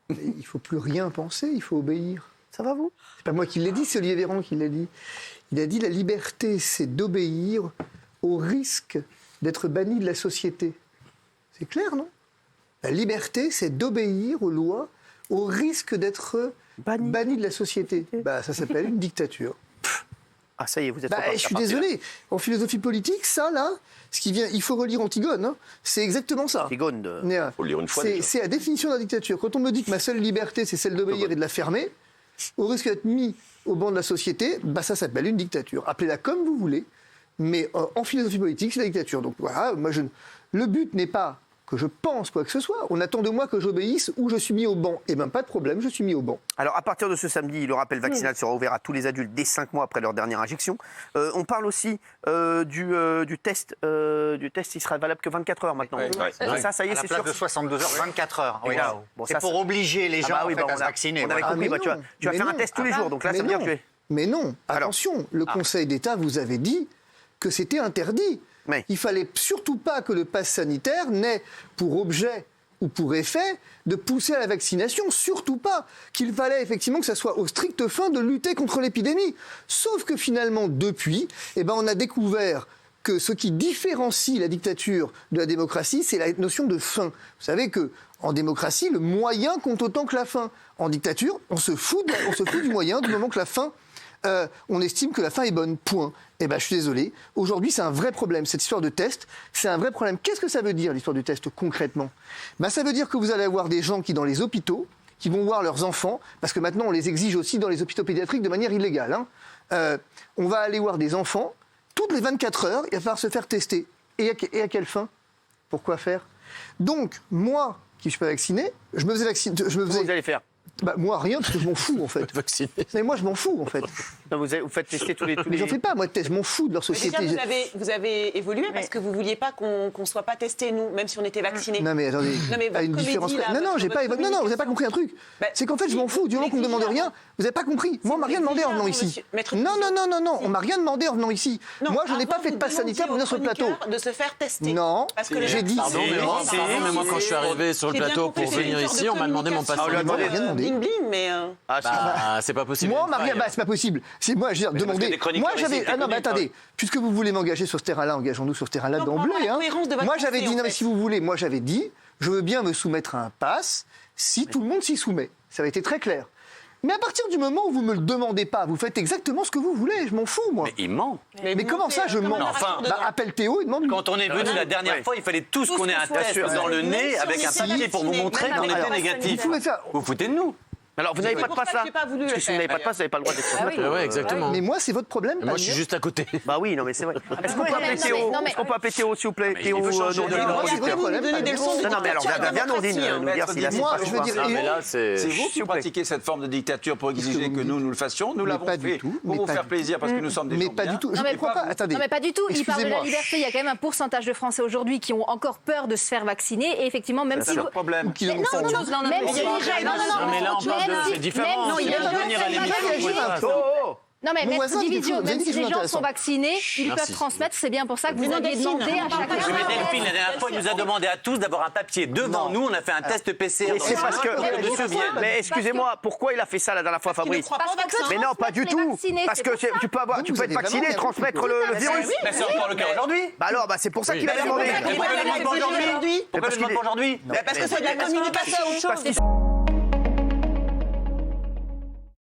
il ne faut plus rien penser, il faut obéir. Ça va, vous? C'est pas moi qui l'ai dit, c'est Olivier Véran qui l'a dit. Il a dit la liberté, c'est d'obéir au risque d'être banni de la société. C'est clair, non? La liberté, c'est d'obéir aux lois au risque d'être banni de la société. Bah, ça s'appelle une dictature. Ah, ça y est, vous êtes Je suis désolé. En philosophie politique, ça, là, ce qui vient, il faut relire Antigone. Hein, c'est exactement ça. Antigone. Il faut le lire une fois. C'est la définition de la dictature. Quand on me dit que ma seule liberté, c'est celle d'obéir et de la fermer, au risque d'être mis au banc de la société, bah, ça s'appelle une dictature. Appelez-la comme vous voulez, mais en philosophie politique, c'est la dictature. Donc voilà, le but n'est pas que je pense quoi que ce soit. On attend de moi que j'obéisse ou je suis mis au banc. Eh bien, pas de problème, je suis mis au banc. Alors, à partir de ce samedi, le rappel vaccinal sera ouvert à tous les adultes dès 5 mois après leur dernière injection. On parle aussi du test. Il sera valable que 24 heures maintenant. Ça y est, c'est sûr. À la place de 62 heures, 24 heures. Oui. Bon, c'est pour obliger les gens à se vacciner. On avait compris. Tu vas faire un test tous les jours, donc là, ça veut dire que tu es... Mais non, attention, le Conseil d'État vous avait dit que c'était interdit. Mais... Il ne fallait surtout pas que le pass sanitaire n'ait pour objet ou pour effet de pousser à la vaccination, surtout pas. Qu'il fallait effectivement que ça soit aux strictes fins de lutter contre l'épidémie. Sauf que finalement, depuis, on a découvert que ce qui différencie la dictature de la démocratie, c'est la notion de fin. Vous savez qu'en démocratie, le moyen compte autant que la fin. En dictature, on se fout du moyen du moment que la fin... on estime que la fin est bonne, point. Je suis désolé. Aujourd'hui, c'est un vrai problème. Cette histoire de test, c'est un vrai problème. Qu'est-ce que ça veut dire, l'histoire du test, concrètement? Ça veut dire que vous allez avoir des gens qui, dans les hôpitaux, qui vont voir leurs enfants, parce que maintenant, on les exige aussi dans les hôpitaux pédiatriques de manière illégale. On va aller voir des enfants, toutes les 24 heures, il va falloir se faire tester. Et à quelle fin? Pourquoi faire? Donc, moi, qui ne suis pas vacciné, je me faisais vacciner... Comment vous allez faire? Moi, rien, parce que je m'en fous, en fait. Vacciné. Mais moi, je m'en fous, en fait. Non, vous faites tester tous les... Mais j'en fais pas, moi, de test. Je m'en fous de leur société. Déjà, vous avez évolué parce que vous ne vouliez pas qu'on ne soit pas testés, nous, même si on était vaccinés. Non, mais attendez, à une différence... Non, vous n'avez pas compris un truc. C'est qu'en fait, je m'en fous. Du moment qu'on me demande rien, vous n'avez pas compris. Moi, on m'a rien demandé en venant ici. Non, on m'a rien demandé en venant ici. Moi, je n'ai pas fait de passe sanitaire pour venir sur le plateau. De se faire tester. Non, j'ai dit... Pardon, mais moi, quand je suis arrivé sur le plateau pour venir ici, on m'a demandé mon passe sanitaire. Bling bling, mais... c'est pas possible. Moi, c'est pas possible. C'est moi, je veux dire, demander. Moi, j'avais. Ah non, mais attendez. Puisque vous voulez m'engager sur ce terrain-là, engageons-nous sur ce terrain-là d'emblée. Moi, j'avais dit, non, mais si vous voulez, moi, j'avais dit, je veux bien me soumettre à un pass si tout le monde s'y soumet. Ça avait été très clair. Mais à partir du moment où vous me le demandez pas, vous faites exactement ce que vous voulez. Je m'en fous, moi. Mais il ment. Mais comment ça, je mens? Appelle Théo et demande-lui. Quand on est venu la dernière fois, il fallait tous qu'on ait un test dans le nez avec un papier pour vous montrer qu'on était négatif. Vous foutez de nous. Alors, vous n'avez pas de passe là? Parce que si vous n'avez pas de passe, vous n'avez pas le droit d'être... Oui, exactement. Mais moi, c'est votre problème. Moi, je suis juste à côté. Bah oui, non, mais c'est vrai. Est-ce qu'on peut appeler Théo? Est-ce qu'on peut appeler Théo, s'il vous plaît? Théo, c'est votre problème. Non, mais alors, viens, Nordine, nous dire s'il a... Moi, je veux dire... C'est vous qui pratiquez cette forme de dictature pour exiger que nous le fassions. Nous l'avons fait pour vous faire plaisir parce que nous sommes des gens bien. Mais pas du tout. Je ne comprends pas. Attendez. Non, mais pas du tout. Il parle de la liberté. Il y a quand même un pourcentage de Français aujourd'hui qui ont encore peur de se faire vacciner. Et effectivement, même si... C'est leur problème. Même si... Non, mais là, on parle de... C'est différent. Non, mais mettre division, même si les gens sont vaccinés, ils peuvent transmettre, c'est bien pour ça que vous aviez demandé à chacun. Mais Delphine, la dernière fois, il nous a demandé à tous d'avoir un papier devant nous, on a fait un test PCR. C'est parce que... Mais excusez-moi, pourquoi il a fait ça la dernière fois, Fabrice? Mais non, pas du tout. Parce que tu peux être vacciné et transmettre le virus. Mais c'est encore le cas aujourd'hui. Bah alors, c'est pour ça qu'il a demandé. Pourquoi je ne demande pas aujourd'hui? Parce que c'est de la communication, autre chose.